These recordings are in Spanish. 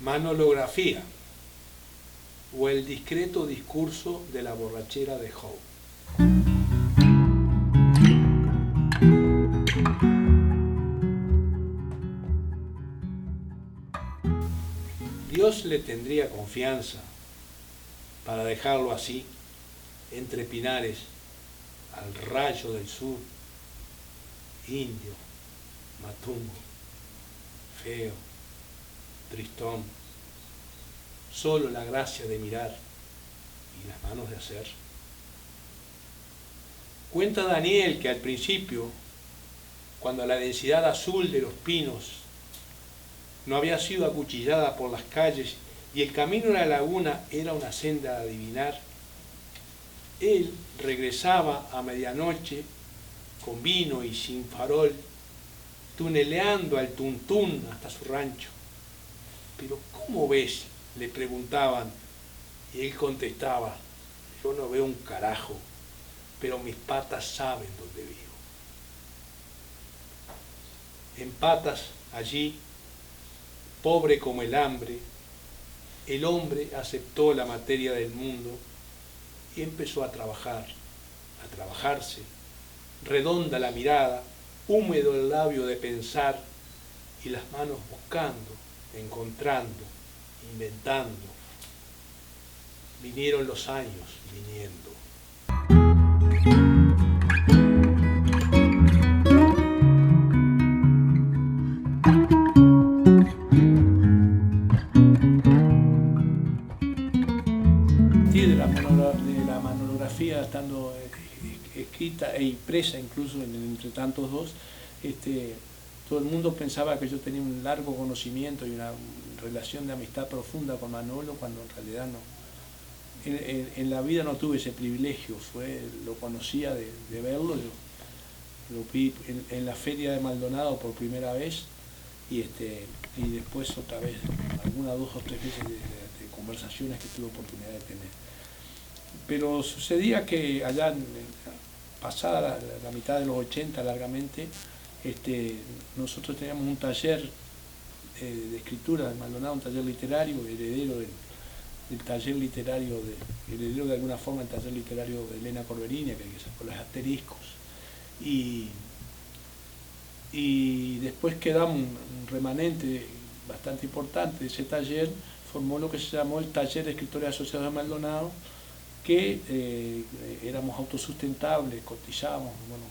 Manolografía, o el discreto discurso de la borrachera de Howe. Dios le tendría confianza para dejarlo así, entre pinares, al rayo del sur, indio, matungo, feo, tristón, solo la gracia de mirar y las manos de hacer. Cuenta Daniel que al principio, cuando la densidad azul de los pinos no había sido acuchillada por las calles y el camino a la laguna era una senda a adivinar, él regresaba a medianoche con vino y sin farol, tuneleando al tuntún hasta su rancho. «¿Pero cómo ves?», le preguntaban, y él contestaba: «Yo no veo un carajo, pero mis patas saben dónde vivo». En Patas, allí, pobre como el hambre, el hombre aceptó la materia del mundo y empezó a trabajarse, redonda la mirada, húmedo el labio de pensar y las manos buscando, encontrando, inventando. Vinieron los años viniendo. De la manolografía estando escrita e impresa incluso entre tantos dos, todo el mundo pensaba que yo tenía un largo conocimiento y una relación de amistad profunda con Manolo, cuando en realidad no. En la vida no tuve ese privilegio, lo conocía de verlo, yo lo vi en la feria de Maldonado por primera vez y después otra vez, algunas 2 o 3 veces de conversaciones que tuve oportunidad de tener. Pero sucedía que allá, pasada la mitad de los 80 largamente, nosotros teníamos un taller de escritura de Maldonado, un taller literario, heredero del taller literario, heredero de alguna forma del taller literario de Elena Corberina, que sacó los asteriscos. Y después quedamos un remanente bastante importante de ese taller, formó lo que se llamó el Taller de Escritores Asociados de Maldonado, que éramos autosustentables, cotizábamos, bueno,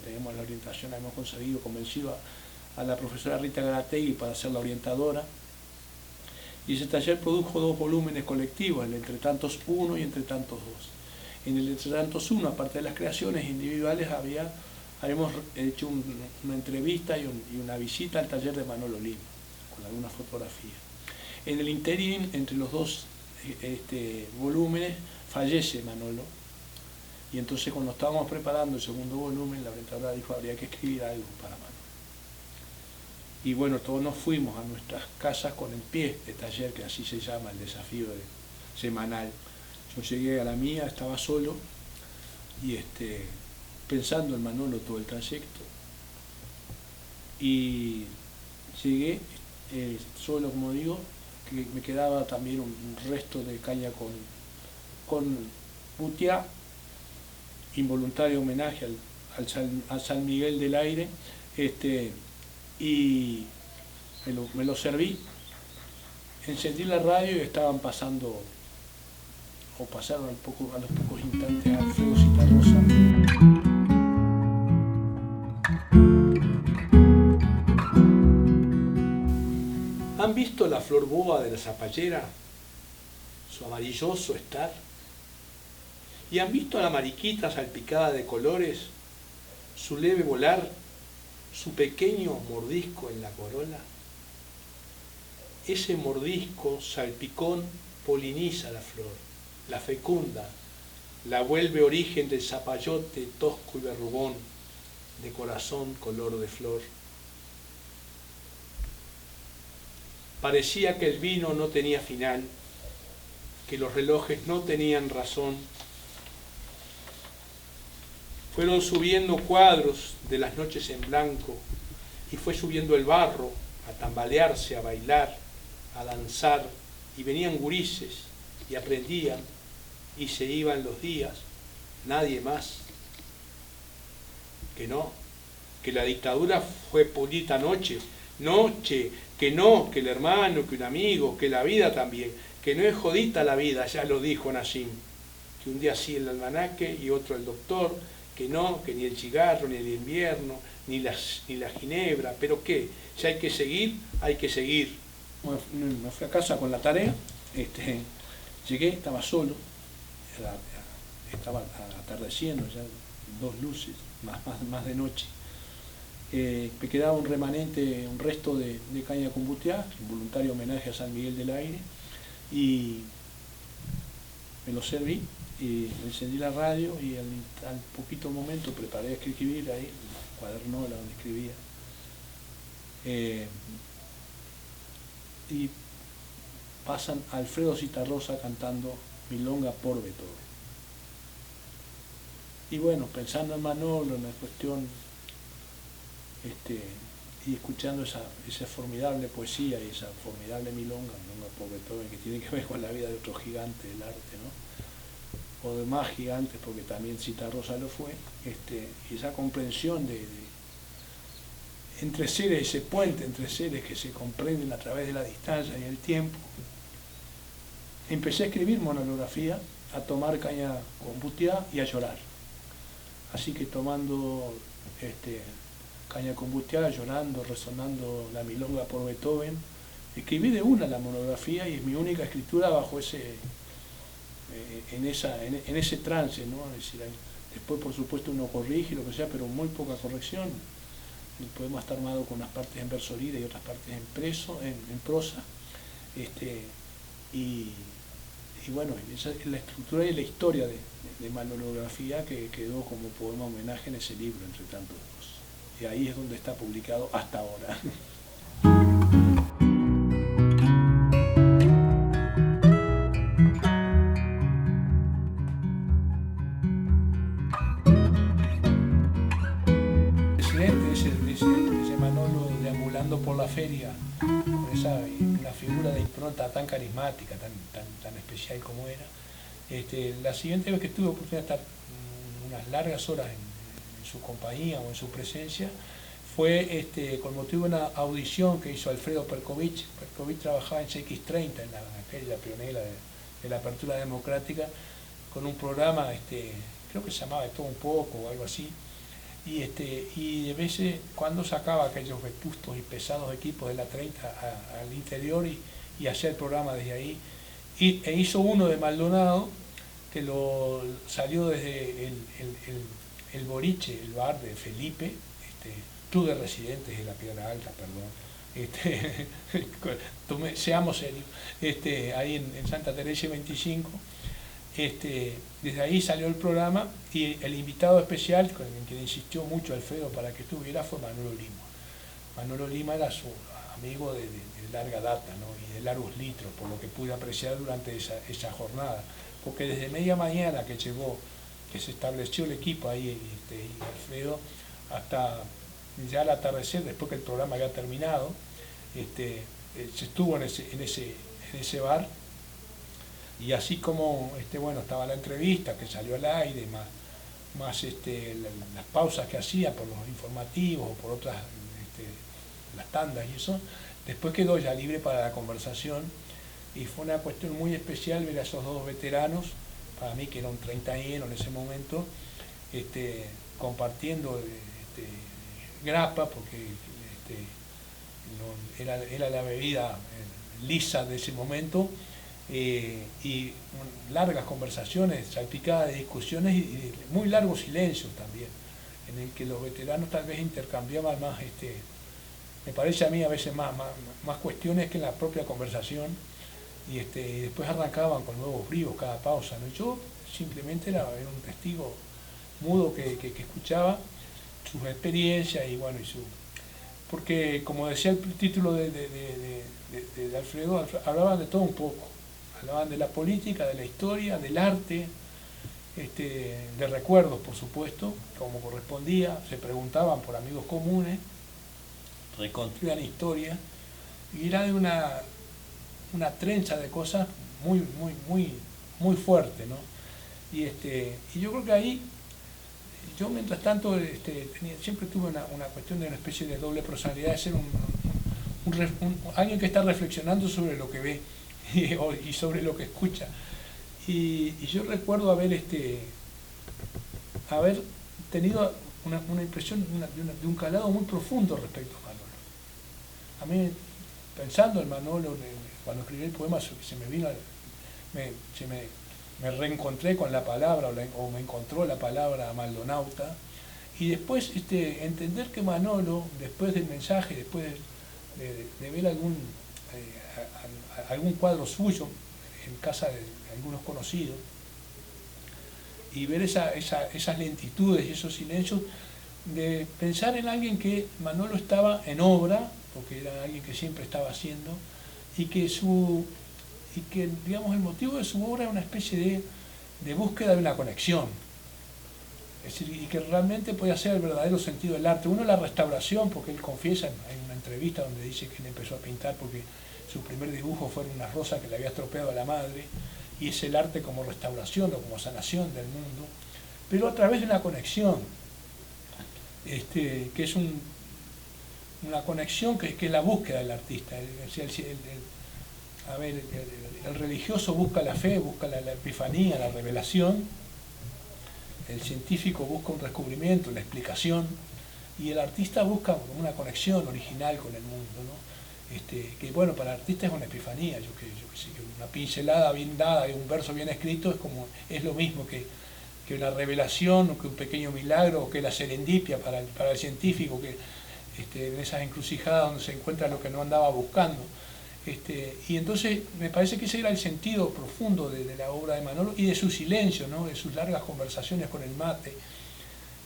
teníamos la orientación, habíamos convencido a la profesora Rita Garategui para ser la orientadora, y ese taller produjo 2 volúmenes colectivos, el Entre Tantos 1 y Entre Tantos 2. En el Entre Tantos 1, aparte de las creaciones individuales, habíamos hecho una entrevista y una visita al taller de Manolo Lima, con alguna fotografía. En el interín, entre los 2 volúmenes, fallece Manolo, y entonces cuando estábamos preparando el segundo volumen, la orientadora dijo: habría que escribir algo para Manolo. Y bueno, todos nos fuimos a nuestras casas con el pie de taller, que así se llama el desafío semanal. Yo llegué a la mía, estaba solo, y pensando en Manolo todo el trayecto, y llegué solo, como digo, que me quedaba también un resto de caña con Butiá, involuntario homenaje al San Miguel del Aire, y me lo serví, encendí la radio y estaban pasando, o pasaron a los pocos instantes, Alfredo Citarrosa. ¿Han visto la flor boba de la zapallera? Su amarilloso estar. ¿Y han visto a la mariquita salpicada de colores? Su leve volar, su pequeño mordisco en la corola. Ese mordisco salpicón poliniza la flor, la fecunda, la vuelve origen del zapallote tosco y verrugón, de corazón color de flor. Parecía que el vino no tenía final, que los relojes no tenían razón. Fueron subiendo cuadros de las noches en blanco y fue subiendo el barro a tambalearse, a bailar, a danzar, y venían gurises y aprendían y se iban los días, nadie más, que no, que la dictadura fue pulita noche, que no, que el hermano, que un amigo, que la vida también, que no es jodita la vida, ya lo dijo Nassim, que un día sí el almanaque y otro el doctor, que no, que ni el cigarro, ni el invierno, ni la ginebra, pero ¿qué? Si hay que seguir, hay que seguir. Me fui a casa con la tarea, llegué, estaba solo, estaba atardeciendo ya, 2 luces, más de noche. Me quedaba un remanente, un resto de caña con butiá, un voluntario homenaje a San Miguel del Aire, y me lo serví, y encendí la radio, y al poquito momento preparé a escribir ahí, una cuadernola donde escribía. Y pasan a Alfredo Zitarrosa cantando Milonga por Beethoven. Y bueno, pensando en Manolo, en la cuestión, y escuchando esa formidable poesía y esa formidable milonga por Beethoven, que tiene que ver con la vida de otro gigante del arte, ¿no? O de más gigantes, porque también Zitarrosa lo fue, y esa comprensión entre seres, ese puente entre seres que se comprenden a través de la distancia y el tiempo. Empecé a escribir monografía, a tomar caña con butiá y a llorar. Así que tomando caña con butiá, llorando, resonando la milonga por Beethoven, escribí de una la monografía, y es mi única escritura bajo en ese trance, ¿no? Es decir, después por supuesto uno corrige lo que sea, pero muy poca corrección. El poema está armado con unas partes en verso libre y otras partes en prosa. Y bueno, esa es la estructura y la historia de Manolografía, que quedó como poema homenaje en ese libro, entre tantos otros. Y ahí es donde está publicado hasta ahora. Ese Manolo deambulando por la feria, con una figura de impronta tan carismática, tan especial como era. La siguiente vez que tuve oportunidad de estar unas largas horas en su compañía o en su presencia, fue con motivo de una audición que hizo Alfredo Perkovich. Perkovich trabajaba en CX30, en aquella pionera de la apertura democrática, con un programa, creo que se llamaba De Todo Un Poco o algo así. Y de veces cuando sacaba aquellos vetustos y pesados equipos de la 30 al interior y hacía el programa desde ahí, e hizo uno de Maldonado, que salió desde el boliche, el bar de Felipe, Club de Residentes de la Piedra Alta, perdón, seamos serios, ahí en Santa Teresa 25. Desde ahí salió el programa, y el invitado especial, con el que insistió mucho Alfredo para que estuviera, fue Manolo Lima. Manolo Lima era su amigo de larga data, ¿no? Y de largos litros, por lo que pude apreciar durante esa jornada, porque desde media mañana que llegó, que se estableció el equipo ahí, y Alfredo, hasta ya al atardecer, después que el programa había terminado, se estuvo en ese bar. Y así como bueno, estaba la entrevista que salió al aire, más las pausas que hacía por los informativos o por otras, las tandas y eso, después quedó ya libre para la conversación, y fue una cuestión muy especial ver a esos dos veteranos, para mí que eran treintañeros en ese momento, compartiendo grapa, porque era la bebida lisa de ese momento. Y largas conversaciones salpicadas de discusiones y muy largos silencios también, en el que los veteranos tal vez intercambiaban más, me parece a mí a veces más cuestiones que en la propia conversación, y después arrancaban con nuevos bríos cada pausa, ¿no? Yo simplemente era un testigo mudo que escuchaba sus experiencias y bueno, porque como decía el título de Alfredo, hablaban de todo un poco. Hablaban de la política, de la historia, del arte, de recuerdos, por supuesto, como correspondía, se preguntaban por amigos comunes, reconstruían historia, y era de una una trenza de cosas muy fuerte, ¿no? Y yo creo que ahí, yo mientras tanto siempre tuve una cuestión de una especie de doble personalidad, de ser alguien que está reflexionando sobre lo que ve y sobre lo que escucha. Y yo recuerdo haber tenido una impresión de un calado muy profundo respecto a Manolo. A mí, pensando en Manolo, cuando escribí el poema, me reencontré con la palabra, o me encontró la palabra maldonauta, y después entender que Manolo, después del mensaje, después de ver algún cuadro suyo en casa de algunos conocidos, y ver esas lentitudes y esos silencios, de pensar en alguien que Manolo estaba en obra, porque era alguien que siempre estaba haciendo, y que digamos, el motivo de su obra era una especie de búsqueda de una conexión. Es decir, y que realmente podía ser el verdadero sentido del arte. Uno, la restauración, porque él confiesa en una entrevista donde dice que él empezó a pintar porque su primer dibujo fue una rosa que le había estropeado a la madre, y es el arte como restauración o como sanación del mundo, pero a través de una conexión, que es una conexión que es la búsqueda del artista. El religioso busca la fe, busca la epifanía, la revelación, el científico busca un descubrimiento, la explicación, y el artista busca una conexión original con el mundo, ¿no? Que bueno, para el artista es una epifanía, yo que sé, que una pincelada bien dada y un verso bien escrito es lo mismo que una revelación, o que un pequeño milagro, o que la serendipia para el científico, que en esas encrucijadas donde se encuentra lo que no andaba buscando. Y entonces me parece que ese era el sentido profundo de la obra de Manolo y de su silencio, ¿no? De sus largas conversaciones con el mate.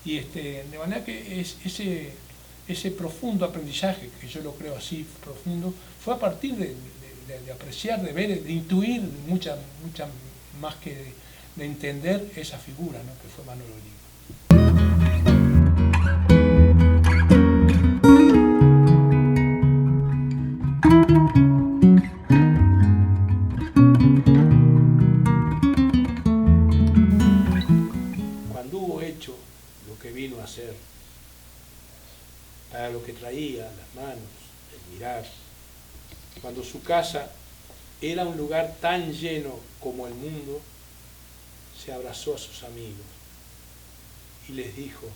Y de manera que ese profundo aprendizaje, que yo lo creo así profundo, fue a partir de apreciar, de ver, de intuir mucha más que de entender esa figura, ¿no? Que fue Manolo Lima. Cuando hubo hecho lo que vino a hacer, para lo que traía las manos, el mirar, cuando su casa era un lugar tan lleno como el mundo, se abrazó a sus amigos y les dijo: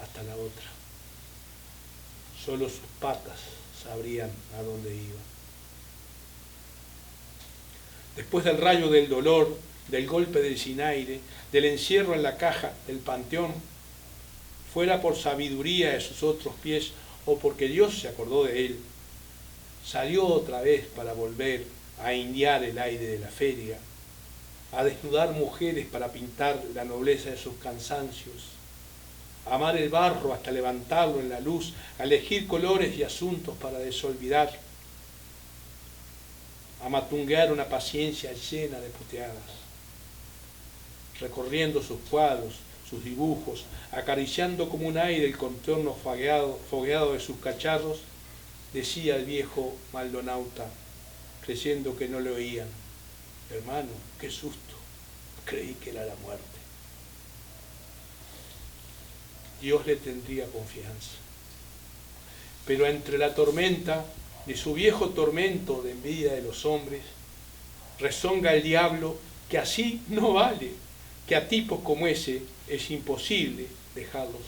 hasta la otra. Solo sus patas sabrían a dónde iban. Después del rayo del dolor, del golpe del sinaire, del encierro en la caja del panteón, fuera por sabiduría de sus otros pies o porque Dios se acordó de él, salió otra vez para volver a indiar el aire de la feria, a desnudar mujeres para pintar la nobleza de sus cansancios, a amar el barro hasta levantarlo en la luz, a elegir colores y asuntos para desolvidar, a matunguear una paciencia llena de puteadas, recorriendo sus cuadros, sus dibujos, acariciando como un aire el contorno fogueado de sus cacharros, decía el viejo maldonauta, creyendo que no le oían: hermano, qué susto, creí que era la muerte. Dios le tendría confianza. Pero entre la tormenta de su viejo tormento de envidia de los hombres, rezonga el diablo que así no vale, que a tipos como ese es imposible dejarlos